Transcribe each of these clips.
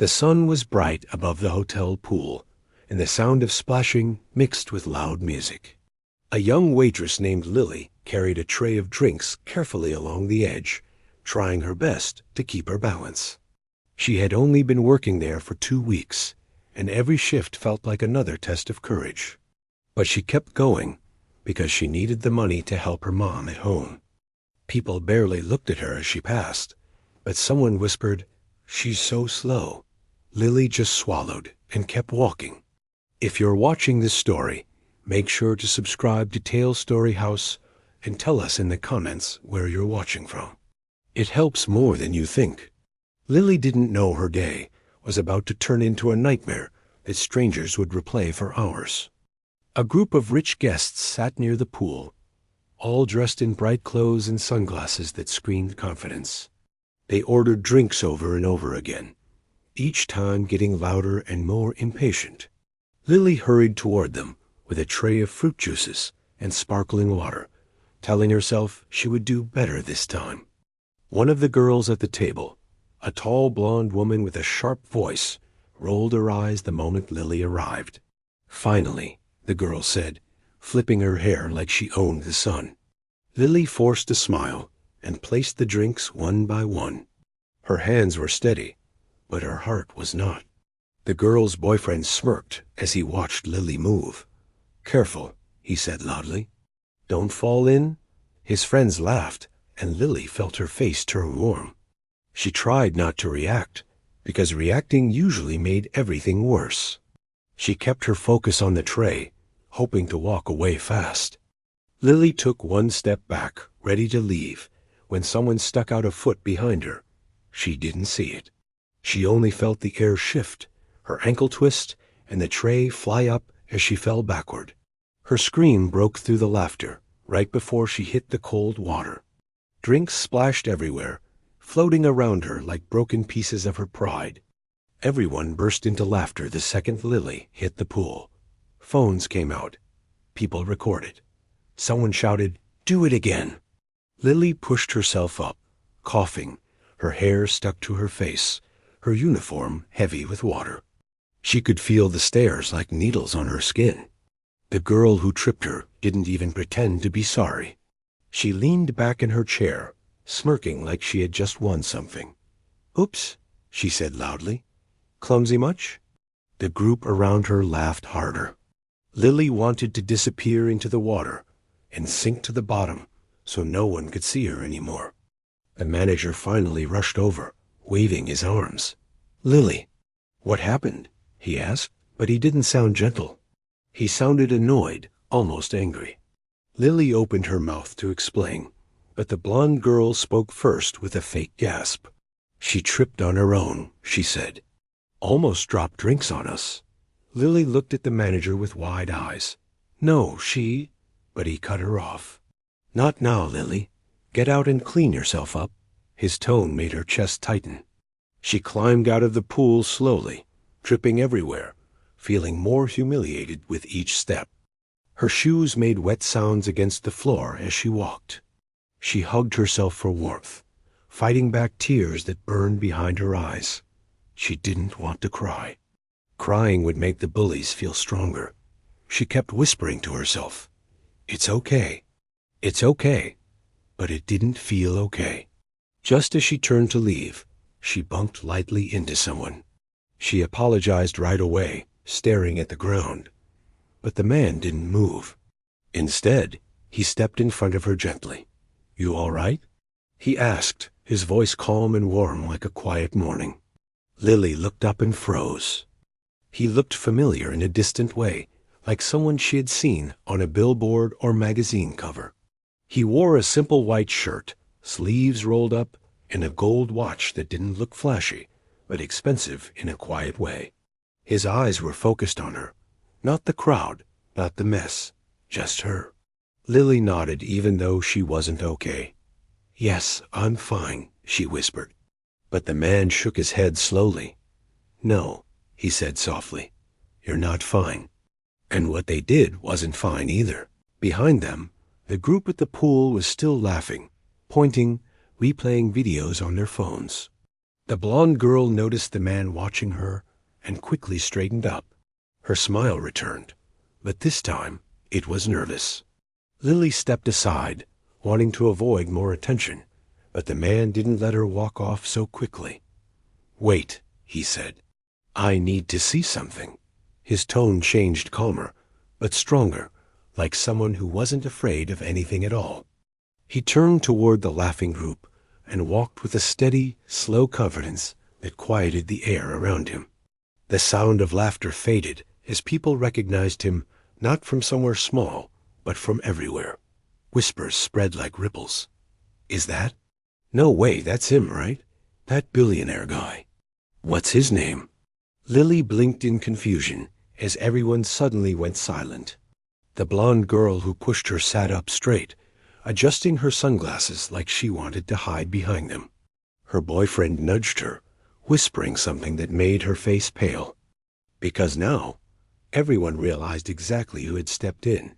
The sun was bright above the hotel pool, and the sound of splashing mixed with loud music. A young waitress named Lily carried a tray of drinks carefully along the edge, trying her best to keep her balance. She had only been working there for 2 weeks, and every shift felt like another test of courage. But she kept going because she needed the money to help her mom at home. People barely looked at her as she passed, but someone whispered, "She's so slow." Lily just swallowed and kept walking. If you're watching this story, make sure to subscribe to Tale Story House and tell us in the comments where you're watching from. It helps more than you think. Lily didn't know her day was about to turn into a nightmare that strangers would replay for hours. A group of rich guests sat near the pool, all dressed in bright clothes and sunglasses that screamed confidence. They ordered drinks over and over again, each time getting louder and more impatient. Lily hurried toward them with a tray of fruit juices and sparkling water, telling herself she would do better this time. One of the girls at the table, a tall blonde woman with a sharp voice, rolled her eyes the moment Lily arrived. "Finally," the girl said, flipping her hair like she owned the sun. Lily forced a smile and placed the drinks one by one. Her hands were steady, but her heart was not. The girl's boyfriend smirked as he watched Lily move. "Careful," he said loudly. "Don't fall in." His friends laughed, and Lily felt her face turn warm. She tried not to react, because reacting usually made everything worse. She kept her focus on the tray, hoping to walk away fast. Lily took one step back, ready to leave, when someone stuck out a foot behind her. She didn't see it. She only felt the air shift, her ankle twist, and the tray fly up as she fell backward. Her scream broke through the laughter right before she hit the cold water. Drinks splashed everywhere, floating around her like broken pieces of her pride. Everyone burst into laughter the second Lily hit the pool. Phones came out. People recorded. Someone shouted, "Do it again." Lily pushed herself up, coughing, her hair stuck to her face, her uniform heavy with water. She could feel the stares like needles on her skin. The girl who tripped her didn't even pretend to be sorry. She leaned back in her chair, smirking like she had just won something. "Oops," she said loudly. "Clumsy much?" The group around her laughed harder. Lily wanted to disappear into the water and sink to the bottom so no one could see her anymore. The manager finally rushed over, waving his arms. "Lily." "What happened?" he asked, but he didn't sound gentle. He sounded annoyed, almost angry. Lily opened her mouth to explain, but the blonde girl spoke first with a fake gasp. "She tripped on her own," she said. "Almost dropped drinks on us." Lily looked at the manager with wide eyes. "No, she—" But he cut her off. "Not now, Lily. Get out and clean yourself up." His tone made her chest tighten. She climbed out of the pool slowly, tripping everywhere, feeling more humiliated with each step. Her shoes made wet sounds against the floor as she walked. She hugged herself for warmth, fighting back tears that burned behind her eyes. She didn't want to cry. Crying would make the bullies feel stronger. She kept whispering to herself, "It's okay. It's okay." But it didn't feel okay. Just as she turned to leave, she bumped lightly into someone. She apologized right away, staring at the ground. But the man didn't move. Instead, he stepped in front of her gently. "You all right?" he asked, his voice calm and warm like a quiet morning. Lily looked up and froze. He looked familiar in a distant way, like someone she had seen on a billboard or magazine cover. He wore a simple white shirt, sleeves rolled up, and a gold watch that didn't look flashy, but expensive in a quiet way. His eyes were focused on her. Not the crowd, not the mess, just her. Lily nodded even though she wasn't okay. "Yes, I'm fine," she whispered. But the man shook his head slowly. "No," he said softly, "you're not fine." And what they did wasn't fine either. Behind them, the group at the pool was still laughing, pointing, replaying videos on their phones. The blonde girl noticed the man watching her and quickly straightened up. Her smile returned, but this time it was nervous. Lily stepped aside, wanting to avoid more attention, but the man didn't let her walk off so quickly. "Wait," he said. "I need to see something." His tone changed, calmer, but stronger, like someone who wasn't afraid of anything at all. He turned toward the laughing group and walked with a steady, slow confidence that quieted the air around him. The sound of laughter faded as people recognized him not from somewhere small, but from everywhere. Whispers spread like ripples. "Is that? No way, that's him, right? That billionaire guy. What's his name?" Lily blinked in confusion as everyone suddenly went silent. The blonde girl who pushed her sat up straight, adjusting her sunglasses like she wanted to hide behind them. Her boyfriend nudged her, whispering something that made her face pale. Because now, everyone realized exactly who had stepped in,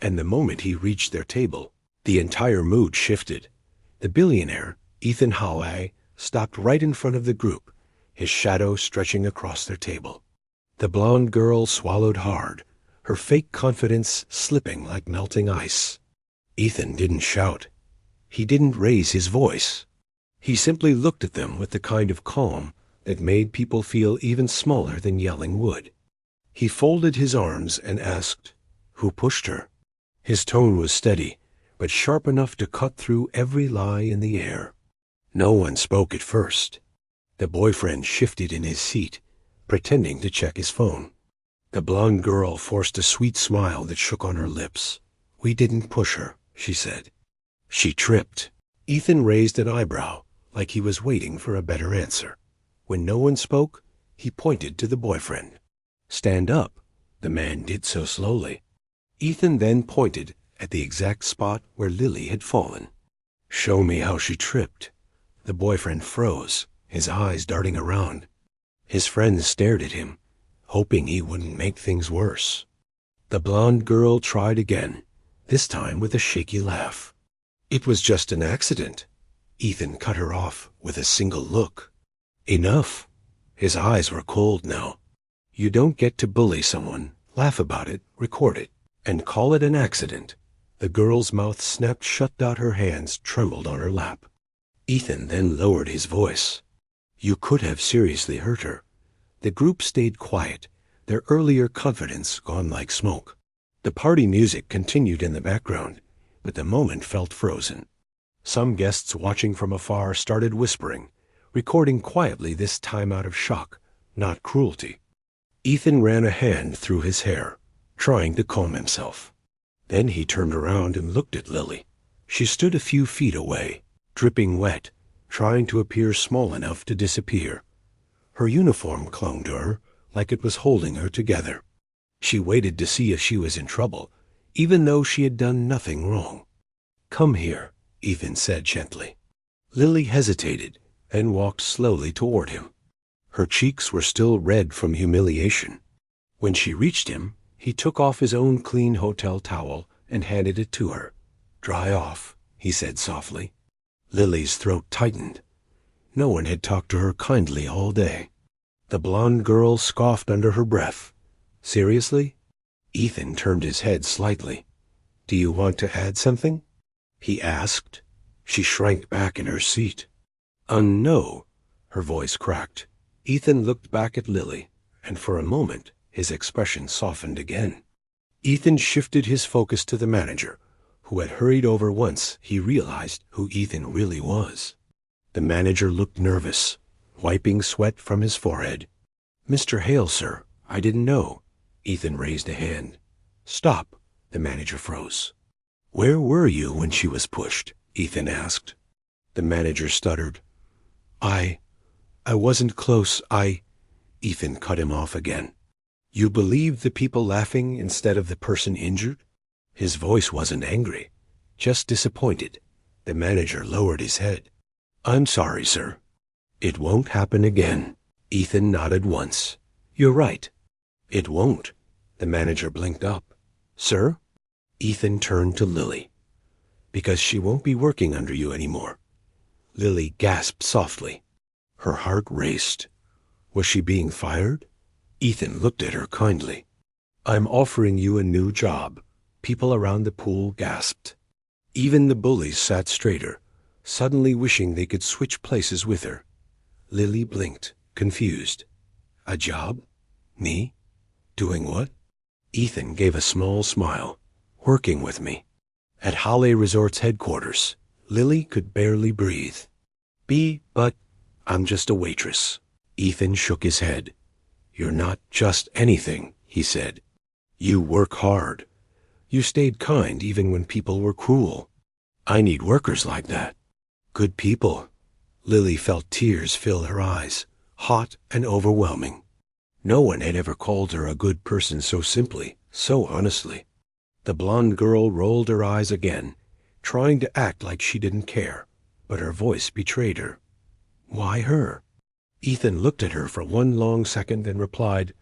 and the moment he reached their table, the entire mood shifted. The billionaire, Ethan Haway, stopped right in front of the group, his shadow stretching across their table. The blonde girl swallowed hard, her fake confidence slipping like melting ice. Ethan didn't shout. He didn't raise his voice. He simply looked at them with the kind of calm that made people feel even smaller than yelling would. He folded his arms and asked, "Who pushed her?" His tone was steady, but sharp enough to cut through every lie in the air. No one spoke at first. The boyfriend shifted in his seat, pretending to check his phone. The blonde girl forced a sweet smile that shook on her lips. "We didn't push her," she said. She tripped. Ethan raised an eyebrow, like he was waiting for a better answer. When no one spoke, he pointed to the boyfriend. "Stand up." The man did so slowly. Ethan then pointed at the exact spot where Lily had fallen. "Show me how she tripped." The boyfriend froze, his eyes darting around. His friends stared at him, hoping he wouldn't make things worse. The blonde girl tried again, this time with a shaky laugh. "It was just an accident." Ethan cut her off with a single look. "Enough." His eyes were cold now. "You don't get to bully someone, laugh about it, record it, and call it an accident." The girl's mouth snapped shut, her hands trembled on her lap. Ethan then lowered his voice. "You could have seriously hurt her." The group stayed quiet, their earlier confidence gone like smoke. The party music continued in the background, but the moment felt frozen. Some guests watching from afar started whispering, recording quietly, this time out of shock, not cruelty. Ethan ran a hand through his hair, trying to calm himself. Then he turned around and looked at Lily. She stood a few feet away, dripping wet, trying to appear small enough to disappear. Her uniform clung to her like it was holding her together. She waited to see if she was in trouble, even though she had done nothing wrong. "Come here," Ethan said gently. Lily hesitated and walked slowly toward him. Her cheeks were still red from humiliation. When she reached him, he took off his own clean hotel towel and handed it to her. "Dry off," he said softly. Lily's throat tightened. No one had talked to her kindly all day. The blonde girl scoffed under her breath. "Seriously?" Ethan turned his head slightly. "Do you want to add something?" he asked. She shrank back in her seat. No," her voice cracked. Ethan looked back at Lily, and for a moment his expression softened again. Ethan shifted his focus to the manager, who had hurried over once he realized who Ethan really was. The manager looked nervous, wiping sweat from his forehead. "Mr. Hale, sir, I didn't know." Ethan raised a hand. "Stop," the manager froze. "Where were you when she was pushed?" Ethan asked. The manager stuttered. I wasn't close, Ethan cut him off again. "You believed the people laughing instead of the person injured?" His voice wasn't angry, just disappointed. The manager lowered his head. "I'm sorry, sir." "It won't happen again." Ethan nodded once. "You're right." "It won't." The manager blinked up. "Sir?" Ethan turned to Lily. "Because she won't be working under you anymore." Lily gasped softly. Her heart raced. Was she being fired? Ethan looked at her kindly. I'm offering you a new job. People around the pool gasped. Even the bullies sat straighter, suddenly wishing they could switch places with her. Lily blinked, confused. A job? Me? Doing what? Ethan gave a small smile. Working with me. At Holiday Resort's headquarters, Lily could barely breathe. But I'm just a waitress. Ethan shook his head. You're not just anything, he said. You work hard. You stayed kind even when people were cruel. I need workers like that. Good people. Lily felt tears fill her eyes, hot and overwhelming. No one had ever called her a good person so simply, so honestly. The blonde girl rolled her eyes again, trying to act like she didn't care, but her voice betrayed her. Why her? Ethan looked at her for one long second and replied,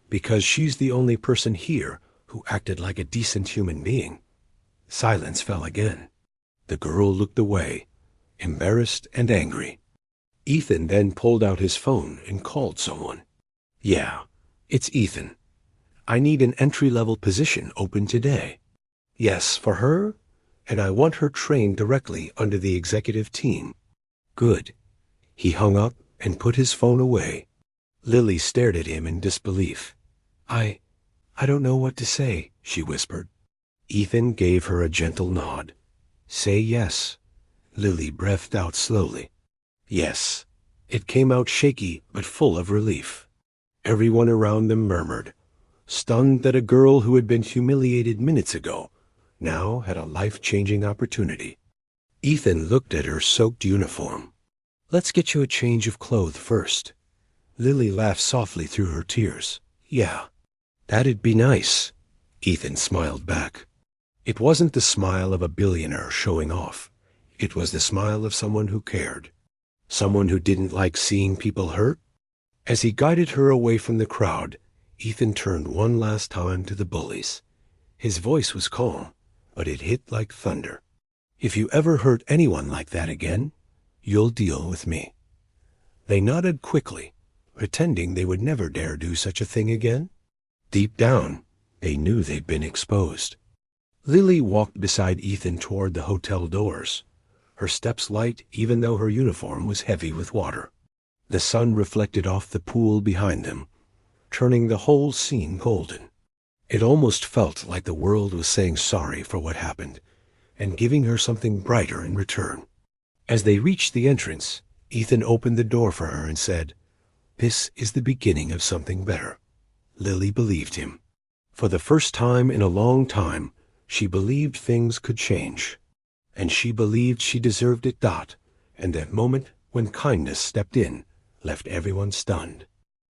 Because she's the only person here who acted like a decent human being. Silence fell again. The girl looked away, embarrassed and angry. Ethan then pulled out his phone and called someone. Yeah, it's Ethan. I need an entry-level position open today. Yes, for her, and I want her trained directly under the executive team. Good. He hung up and put his phone away. Lily stared at him in disbelief. I don't know what to say, she whispered. Ethan gave her a gentle nod. Say yes. Lily breathed out slowly. Yes. It came out shaky but full of relief. Everyone around them murmured, stunned that a girl who had been humiliated minutes ago now had a life-changing opportunity. Ethan looked at her soaked uniform. Let's get you a change of clothes first. Lily laughed softly through her tears. Yeah, that'd be nice. Ethan smiled back. It wasn't the smile of a billionaire showing off. It was the smile of someone who cared. Someone who didn't like seeing people hurt. As he guided her away from the crowd, Ethan turned one last time to the bullies. His voice was calm, but it hit like thunder. If you ever hurt anyone like that again, you'll deal with me. They nodded quickly, pretending they would never dare do such a thing again. Deep down, they knew they'd been exposed. Lily walked beside Ethan toward the hotel doors, her steps light even though her uniform was heavy with water. The sun reflected off the pool behind them, turning the whole scene golden. It almost felt like the world was saying sorry for what happened and giving her something brighter in return. As they reached the entrance, Ethan opened the door for her and said, This is the beginning of something better. Lily believed him. For the first time in a long time, she believed things could change. And she believed she deserved it. And that moment when kindness stepped in left everyone stunned.